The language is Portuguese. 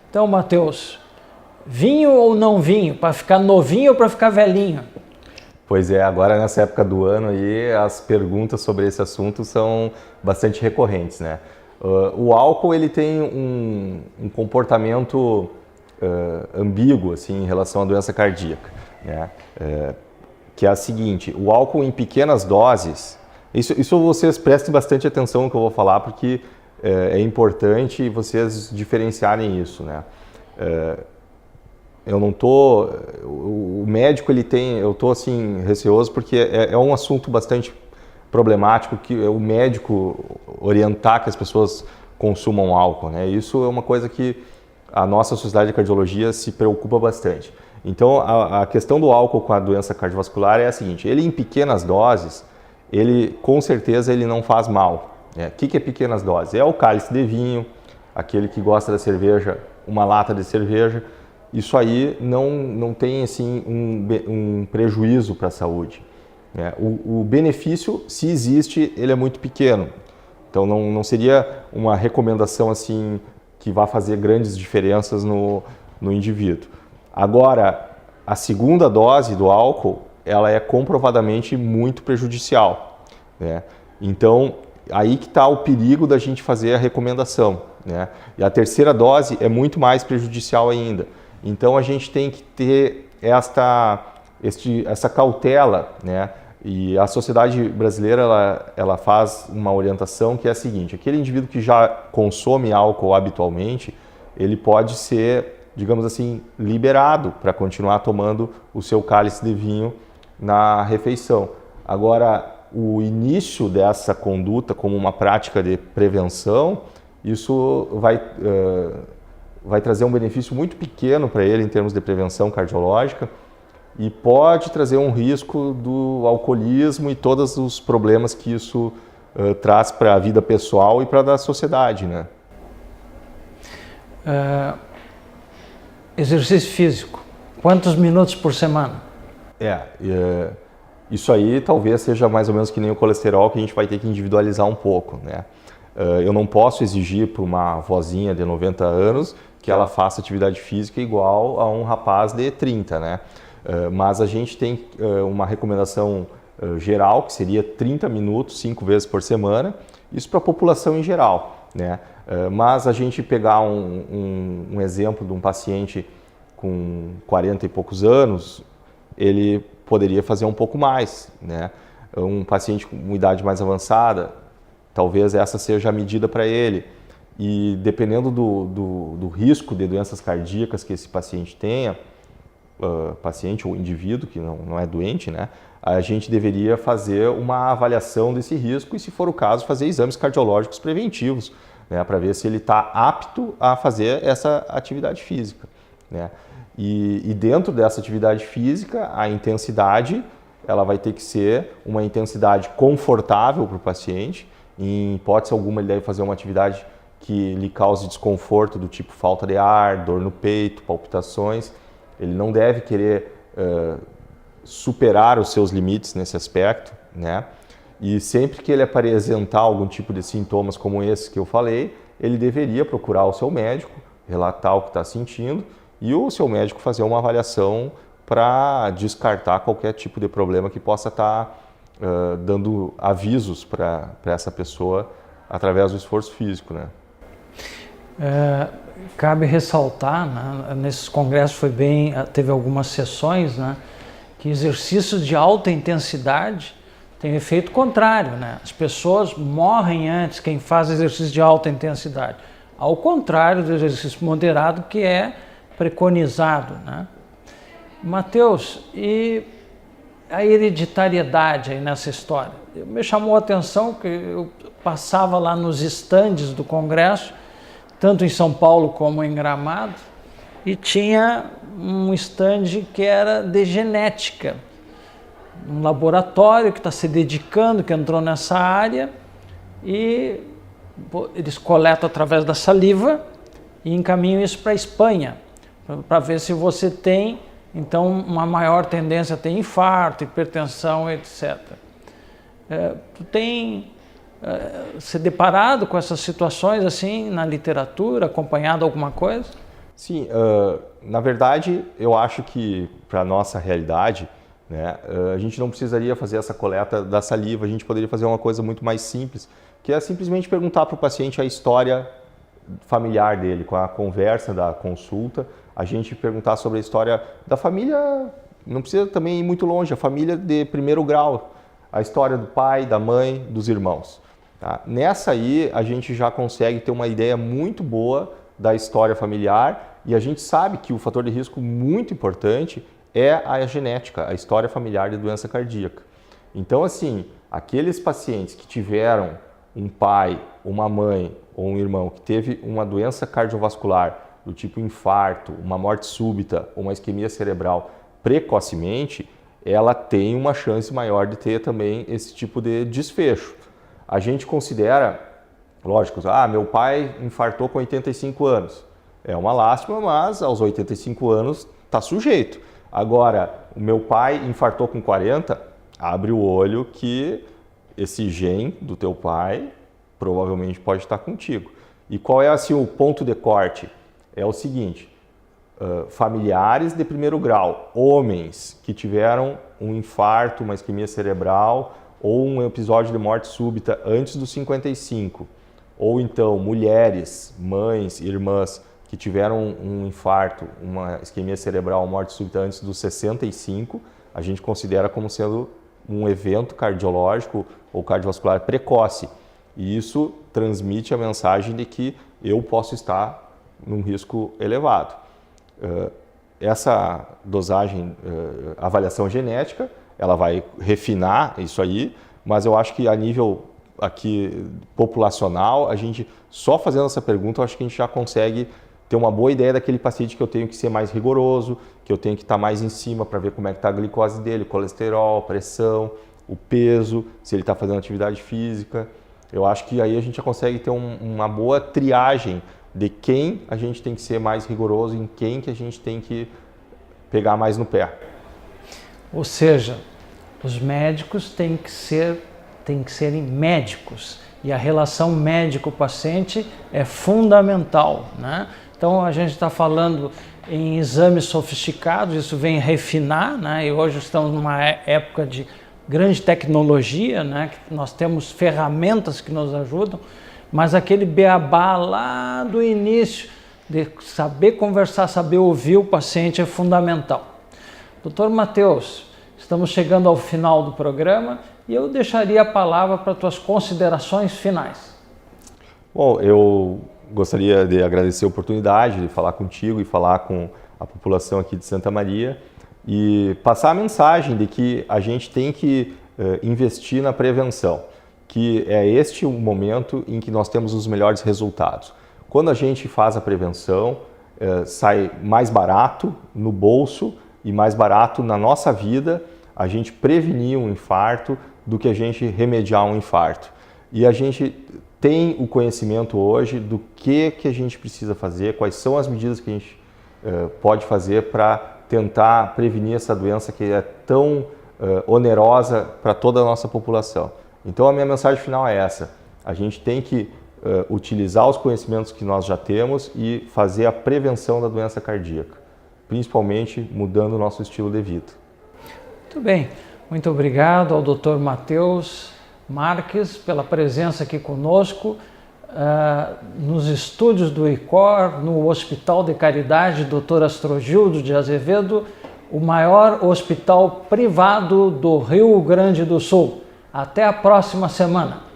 Então, Matheus, vinho ou não vinho? Para ficar novinho ou para ficar velhinho? Pois é, agora nessa época do ano aí, as perguntas sobre esse assunto são bastante recorrentes, né? O álcool ele tem um comportamento ambíguo assim, em relação à doença cardíaca, né? Que é a seguinte: o álcool em pequenas doses, isso vocês prestem bastante atenção no que eu vou falar, porque é importante vocês diferenciarem isso, né? Eu não tô, o médico ele tem, eu tô assim receoso porque é um assunto bastante problemático que o médico orientar que as pessoas consumam álcool, né? Isso é uma coisa que a nossa sociedade de cardiologia se preocupa bastante. Então a questão do álcool com a doença cardiovascular é a seguinte: ele em pequenas doses, ele com certeza ele não faz mal. O que é pequenas doses? É o cálice de vinho, aquele que gosta da cerveja, uma lata de cerveja. Isso aí não tem assim, um prejuízo para a saúde. O benefício, se existe, ele é muito pequeno. Então não seria uma recomendação assim que vá fazer grandes diferenças no indivíduo. Agora, a segunda dose do álcool, ela é comprovadamente muito prejudicial, né? Então, aí que está o perigo da gente fazer a recomendação, né? E a terceira dose é muito mais prejudicial ainda. Então a gente tem que ter essa cautela, né? E a sociedade brasileira ela faz uma orientação que é a seguinte: aquele indivíduo que já consome álcool habitualmente, ele pode ser, digamos assim, liberado para continuar tomando o seu cálice de vinho na refeição. Agora, o início dessa conduta como uma prática de prevenção, isso vai trazer um benefício muito pequeno para ele em termos de prevenção cardiológica e pode trazer um risco do alcoolismo e todos os problemas que isso traz para a vida pessoal e para a sociedade, né? Exercício físico, quantos minutos por semana? Isso aí talvez seja mais ou menos que nem o colesterol, que a gente vai ter que individualizar um pouco, né? Eu não posso exigir para uma vozinha de 90 anos que ela faça atividade física igual a um rapaz de 30, né? Mas a gente tem uma recomendação geral, que seria 30 minutos, 5 vezes por semana, isso para a população em geral, né? Mas a gente pegar um exemplo de um paciente com 40 e poucos anos, ele poderia fazer um pouco mais, né? Um paciente com uma idade mais avançada, talvez essa seja a medida para ele. E dependendo do risco de doenças cardíacas que esse paciente tenha, paciente ou indivíduo que não é doente, né? A gente deveria fazer uma avaliação desse risco e, se for o caso, fazer exames cardiológicos preventivos, né? Para ver se ele está apto a fazer essa atividade física, né? E dentro dessa atividade física, a intensidade ela vai ter que ser uma intensidade confortável para o paciente. Em hipótese alguma, ele deve fazer uma atividade que lhe cause desconforto do tipo falta de ar, dor no peito, palpitações. Ele não deve querer superar os seus limites nesse aspecto, né? E sempre que ele apresentar algum tipo de sintomas como esse que eu falei, ele deveria procurar o seu médico, relatar o que está sentindo e o seu médico fazer uma avaliação para descartar qualquer tipo de problema que possa estar dando avisos para essa pessoa através do esforço físico, né? Cabe ressaltar, né, nesses congressos teve algumas sessões, né, que exercícios de alta intensidade têm efeito contrário, né? As pessoas morrem antes quem faz exercício de alta intensidade, ao contrário do exercício moderado que é preconizado, né? Matheus, e a hereditariedade aí nessa história? Me chamou a atenção que eu passava lá nos estandes do congresso, tanto em São Paulo como em Gramado, e tinha um estande que era de genética, um laboratório que está se dedicando, que entrou nessa área, e eles coletam através da saliva e encaminham isso para a Espanha, para ver se você tem, então, uma maior tendência a ter infarto, hipertensão, etc. Tu tem se deparado com essas situações assim na literatura, acompanhado alguma coisa? Sim, na verdade, eu acho que para a nossa realidade, né, a gente não precisaria fazer essa coleta da saliva, a gente poderia fazer uma coisa muito mais simples, que é simplesmente perguntar para o paciente a história familiar dele, com a conversa da consulta, a gente perguntar sobre a história da família, não precisa também ir muito longe, a família de primeiro grau, a história do pai, da mãe, dos irmãos. Tá? Nessa aí, a gente já consegue ter uma ideia muito boa da história familiar e a gente sabe que o fator de risco muito importante é a genética, a história familiar de doença cardíaca. Então, assim, aqueles pacientes que tiveram um pai, uma mãe ou um irmão que teve uma doença cardiovascular do tipo infarto, uma morte súbita ou uma isquemia cerebral precocemente, ela tem uma chance maior de ter também esse tipo de desfecho. A gente considera, lógico, meu pai infartou com 85 anos. É uma lástima, mas aos 85 anos está sujeito. Agora, o meu pai infartou com 40, abre o olho que esse gene do teu pai provavelmente pode estar contigo. E qual é assim, o ponto de corte? É o seguinte, familiares de primeiro grau, homens que tiveram um infarto, uma isquemia cerebral ou um episódio de morte súbita antes dos 55, ou então mulheres, mães, irmãs que tiveram um infarto, uma isquemia cerebral, uma morte súbita antes dos 65, a gente considera como sendo um evento cardiológico ou cardiovascular precoce. E isso transmite a mensagem de que eu posso estar num risco elevado. Essa dosagem, avaliação genética, ela vai refinar isso aí, mas eu acho que a nível aqui populacional, a gente só fazendo essa pergunta, eu acho que a gente já consegue ter uma boa ideia daquele paciente que eu tenho que ser mais rigoroso, que eu tenho que estar mais em cima para ver como é que está a glicose dele, colesterol, pressão, o peso, se ele está fazendo atividade física. Eu acho que aí a gente já consegue ter uma boa triagem de quem a gente tem que ser mais rigoroso, em quem que a gente tem que pegar mais no pé. Ou seja, os médicos têm que serem médicos e a relação médico-paciente é fundamental, né? Então a gente está falando em exames sofisticados, isso vem refinar, né? E hoje estamos numa época de grande tecnologia, né? Que nós temos ferramentas que nos ajudam, mas aquele beabá lá do início, de saber conversar, saber ouvir o paciente é fundamental. Doutor Matheus, estamos chegando ao final do programa e eu deixaria a palavra para tuas considerações finais. Bom, eu gostaria de agradecer a oportunidade de falar contigo e falar com a população aqui de Santa Maria e passar a mensagem de que a gente tem que investir na prevenção, que é este o momento em que nós temos os melhores resultados. Quando a gente faz a prevenção, sai mais barato no bolso e mais barato na nossa vida a gente prevenir um infarto do que a gente remediar um infarto. E a gente tem o conhecimento hoje do que a gente precisa fazer, quais são as medidas que a gente pode fazer para tentar prevenir essa doença que é tão onerosa para toda a nossa população. Então a minha mensagem final é essa, a gente tem que utilizar os conhecimentos que nós já temos e fazer a prevenção da doença cardíaca, principalmente mudando o nosso estilo de vida. Muito bem, muito obrigado ao Dr. Matheus Marques pela presença aqui conosco nos estúdios do ICOR, no Hospital de Caridade Dr. Astrogildo de Azevedo, o maior hospital privado do Rio Grande do Sul. Até a próxima semana.